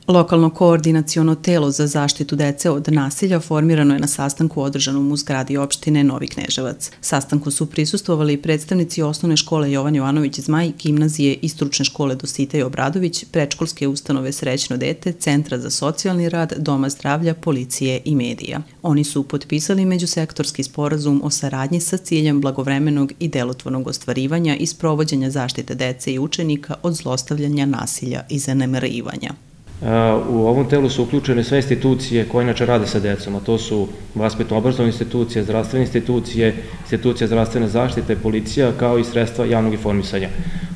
Lokalno koordinaciono telo za zaštitu dece od nasilja formirano je na sastanku održanom u zgradi opštine Novi Kneževac. Sastanku su prisustvovali predstavnici osnovne škole Jovan Jovanović Zmaj, gimnazije i stručne škole Dositej Obradović, predškolske ustanove Srećno dete, Centra za socijalni rad, Doma zdravlja, policije i medija. Oni su potpisali međusektorski sporazum o saradnji sa ciljem blagovremenog i delotvornog ostvarivanja i sprovođenja zaštite dece i učenika od zlostavljanja, nasilja i zanemarivanja. U ovom telu su uključene sve institucije koje inače rade sa decom, a to su vaspitno-obrazovne institucije, zdravstvene institucije, institucije zdravstvene zaštite, policija, kao i sredstva javnog informisanja.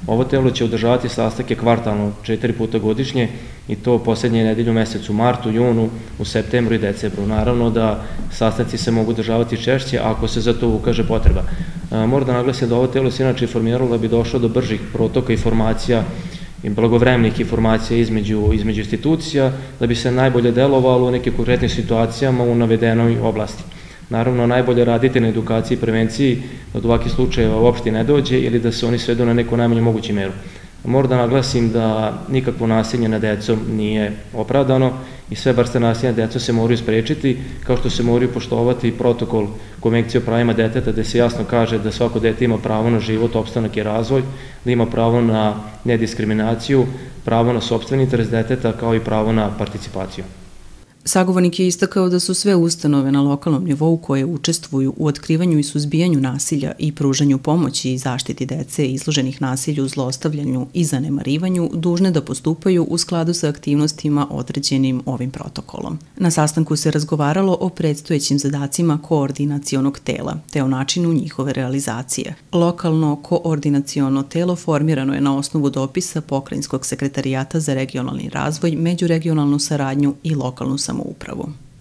Ovo telo će održavati sastanke kvartalno 4 puta godišnje i to poslednje nedelje u mesecu martu, junu, u septembru i decembru. Naravno da sastanci se mogu održavati češće ako se za to ukaže potreba. Moram da naglasim da ovo telo se inače formiralo da bi došlo do bržih protoka informacija i blagovremenih informacija između institucija, da bi se najbolje delovalo u nekim konkretnim situacijama u navedenoj oblasti. Naravno, najbolje raditi na edukaciji i prevenciji da do ovakvih slučajeva uopšte ne dođe ili da se oni svedu na neku najmanju moguću meru. Moram da naglasim da nikakvo nasilje nad decom nije opravdano i sve vrste nasilja nad decom se moraju sprečiti, kao što se moraju poštovati protokol Konvencije o pravima deteta, gde se jasno kaže da svako dete ima pravo na život, opstanak i razvoj, da ima pravo na nediskriminaciju, pravo na sopstveni interes deteta, kao i pravo na participaciju. Sagovornik je istakao da su sve ustanove na lokalnom nivou koje učestvuju u otkrivanju i suzbijanju nasilja i pružanju pomoći i zaštiti dece izloženih nasilju, zlostavljanju i zanemarivanju dužne da postupaju u skladu sa aktivnostima određenim ovim protokolom. Na sastanku se razgovaralo o predstojećim zadacima koordinacionog tela, te o načinu njihove realizacije. Lokalno koordinaciono telo formirano je na osnovu dopisa Pokrajinskog sekretarijata za regionalni razvoj, međuregionalnu saradnju i lokalnu samoupravu.